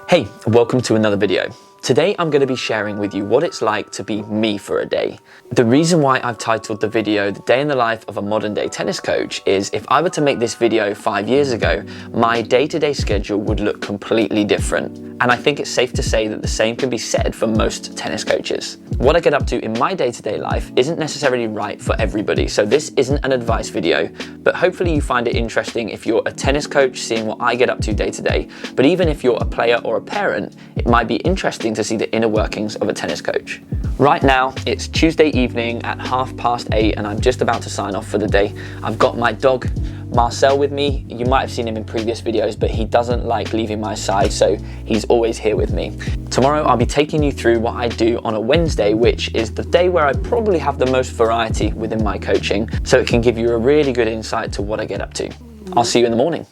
Hey, welcome to another video. Today I'm going to be sharing with you what it's like to be me for a day. The reason why I've titled the video The Day in the Life of a Modern Day Tennis Coach is if I were to make this video 5 years ago, my day-to-day schedule would look completely different. And I think it's safe to say that the same can be said for most tennis coaches. What I get up to in my day-to-day life isn't necessarily right for everybody, so this isn't an advice video, but hopefully you find it interesting if you're a tennis coach seeing what I get up to day to day. But even if you're a player or a parent, it might be interesting to see the inner workings of a tennis coach. Right now, it's Tuesday evening at 8:30 and I'm just about to sign off for the day. I've got my dog, Marcel, with me. You might have seen him in previous videos, but he doesn't like leaving my side, so he's always here with me. Tomorrow, I'll be taking you through what I do on a Wednesday, which is the day where I probably have the most variety within my coaching, so it can give you a really good insight to what I get up to. I'll see you in the morning.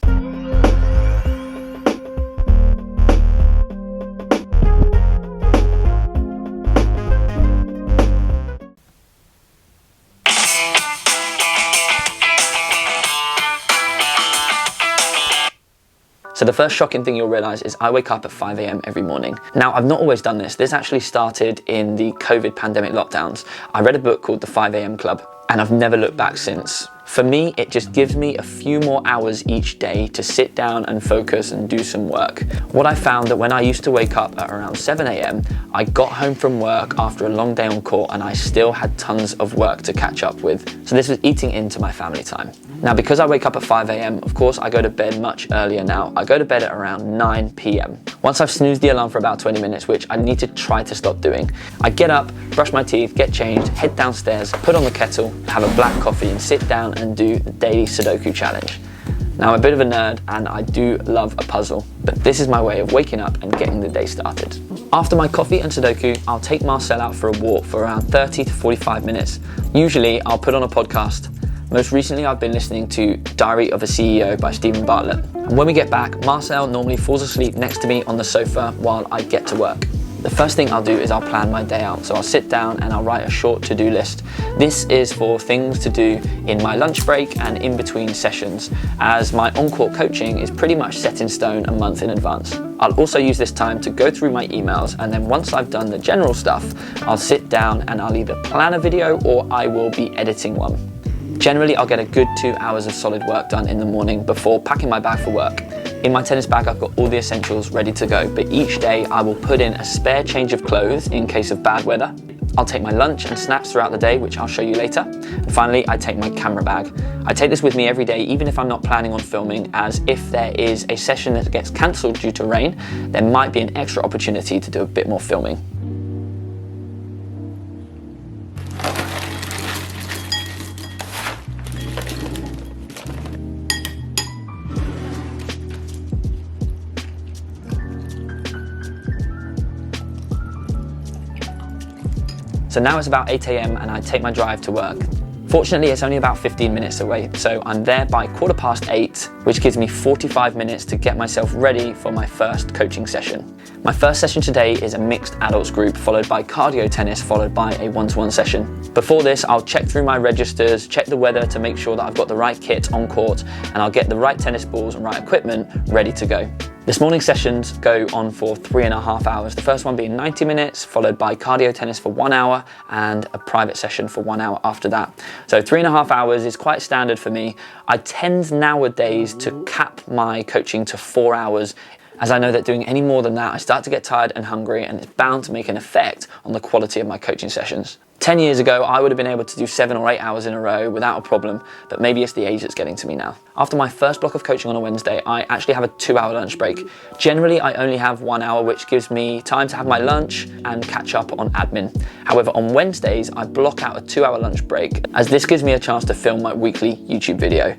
So the first shocking thing you'll realize is I wake up at 5 a.m. every morning. Now, I've not always done this. This actually started in the COVID pandemic lockdowns. I read a book called The 5 a.m. Club, and I've never looked back since. For me, it just gives me a few more hours each day to sit down and focus and do some work. What I found that when I used to wake up at around 7 a.m, I got home from work after a long day on court and I still had tons of work to catch up with. So this was eating into my family time. Now, because I wake up at 5 a.m, of course, I go to bed much earlier now. I go to bed at around 9 p.m. Once I've snoozed the alarm for about 20 minutes, which I need to try to stop doing, I get up, brush my teeth, get changed, head downstairs, put on the kettle, have a black coffee and sit down and do the daily Sudoku challenge. Now, I'm a bit of a nerd and I do love a puzzle, but this is my way of waking up and getting the day started. After my coffee and Sudoku, I'll take Marcel out for a walk for around 30 to 45 minutes. Usually, I'll put on a podcast. Most recently, I've been listening to Diary of a CEO by Stephen Bartlett. And when we get back, Marcel normally falls asleep next to me on the sofa while I get to work. The first thing I'll do is I'll plan my day out. So I'll sit down and I'll write a short to-do list. This is for things to do in my lunch break and in between sessions, as my on-court coaching is pretty much set in stone a month in advance. I'll also use this time to go through my emails, and then once I've done the general stuff, I'll sit down and I'll either plan a video or I will be editing one. Generally, I'll get a good 2 hours of solid work done in the morning before packing my bag for work. In my tennis bag, I've got all the essentials ready to go, but each day I will put in a spare change of clothes in case of bad weather. I'll take my lunch and snacks throughout the day, which I'll show you later. And finally, I take my camera bag. I take this with me every day, even if I'm not planning on filming, as if there is a session that gets cancelled due to rain, there might be an extra opportunity to do a bit more filming. So now it's about 8 a.m. and I take my drive to work. Fortunately, it's only about 15 minutes away, so I'm there by 8:15, which gives me 45 minutes to get myself ready for my first coaching session. My first session today is a mixed adults group, followed by cardio tennis, followed by a one-to-one session. Before this, I'll check through my registers, check the weather to make sure that I've got the right kit on court, and I'll get the right tennis balls and right equipment ready to go. This morning's sessions go on for 3.5 hours. The first one being 90 minutes, followed by cardio tennis for 1 hour and a private session for 1 hour after that. So 3.5 hours is quite standard for me. I tend nowadays to cap my coaching to 4 hours, as I know that doing any more than that, I start to get tired and hungry, and it's bound to make an effect on the quality of my coaching sessions. 10 years ago, I would have been able to do 7 or 8 hours in a row without a problem, but maybe it's the age that's getting to me now. After my first block of coaching on a Wednesday, I actually have a 2-hour lunch break. Generally, I only have 1 hour, which gives me time to have my lunch and catch up on admin. However, on Wednesdays, I block out a 2-hour lunch break, as this gives me a chance to film my weekly YouTube video.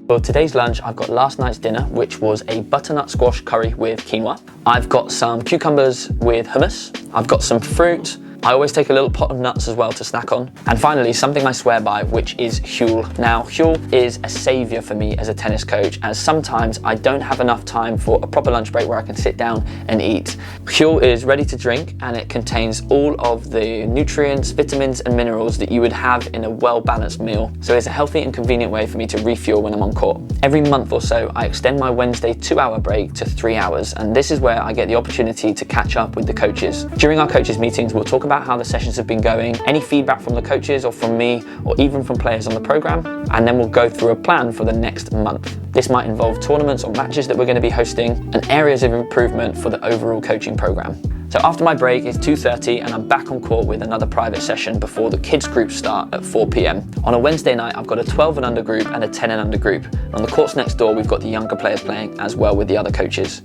For today's lunch, I've got last night's dinner, which was a butternut squash curry with quinoa. I've got some cucumbers with hummus. I've got some fruit, I always take a little pot of nuts as well to snack on. And finally, something I swear by, which is Huel. Now, Huel is a savior for me as a tennis coach, as sometimes I don't have enough time for a proper lunch break where I can sit down and eat. Huel is ready to drink, and it contains all of the nutrients, vitamins and minerals that you would have in a well-balanced meal. So it's a healthy and convenient way for me to refuel when I'm on court. Every month or so, I extend my Wednesday 2-hour break to 3 hours, and this is where I get the opportunity to catch up with the coaches. During our coaches meetings, we'll talk about how the sessions have been going, any feedback from the coaches or from me, or even from players on the program, and then we'll go through a plan for the next month. This might involve tournaments or matches that we're going to be hosting, and areas of improvement for the overall coaching program. So after my break, it's 2:30 and I'm back on court with another private session before the kids group start at 4 p.m. On a Wednesday night, I've got a 12 and under group and a 10 and under group. On the courts next door, we've got the younger players playing as well with the other coaches.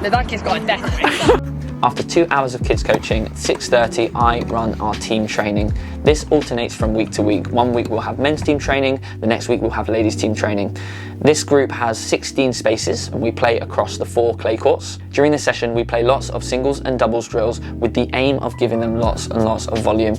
That kid's got a death. After 2 hours of kids coaching, at 6:30 I run our team training. This alternates from week to week. One week we'll have men's team training, the next week we'll have ladies team training. This group has 16 spaces and we play across the 4 clay courts. During this session we play lots of singles and doubles drills with the aim of giving them lots and lots of volume.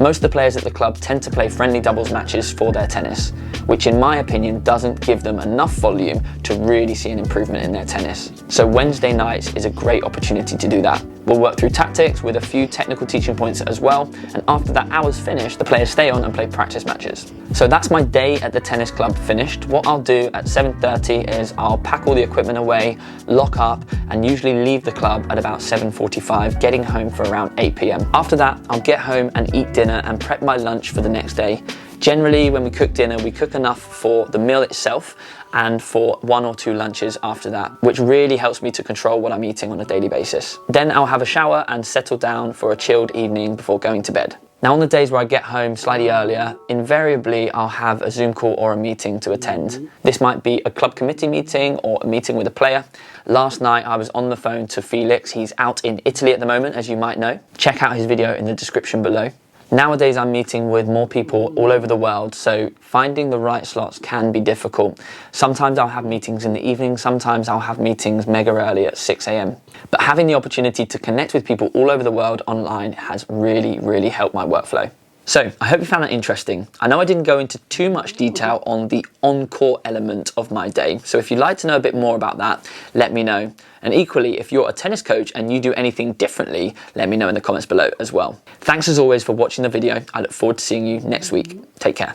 Most of the players at the club tend to play friendly doubles matches for their tennis, which in my opinion doesn't give them enough volume to really see an improvement in their tennis. So Wednesday nights is a great opportunity to do that. We'll work through tactics with a few technical teaching points as well, and after that hour's finished, the players stay on and play practice matches. So that's my day at the tennis club finished. What I'll do at 7:30 is I'll pack all the equipment away, lock up, and usually leave the club at about 7:45, getting home for around 8 p.m. After that, I'll get home and eat dinner and prep my lunch for the next day. Generally, when we cook dinner, we cook enough for the meal itself and for 1 or 2 lunches after that, which really helps me to control what I'm eating on a daily basis. Then I'll have a shower and settle down for a chilled evening before going to bed. Now, on the days where I get home slightly earlier, invariably I'll have a Zoom call or a meeting to attend. This might be a club committee meeting or a meeting with a player. Last night I was on the phone to Felix. He's out in Italy at the moment, as you might know. Check out his video in the description below. Nowadays I'm meeting with more people all over the world, so finding the right slots can be difficult. Sometimes I'll have meetings in the evening, sometimes I'll have meetings mega early at 6 a.m. But having the opportunity to connect with people all over the world online has really helped my workflow. So I hope you found that interesting. I know I didn't go into too much detail on the on-court element of my day, so if you'd like to know a bit more about that, let me know. And equally, if you're a tennis coach and you do anything differently, let me know in the comments below as well. Thanks as always for watching the video. I look forward to seeing you next week. Take care.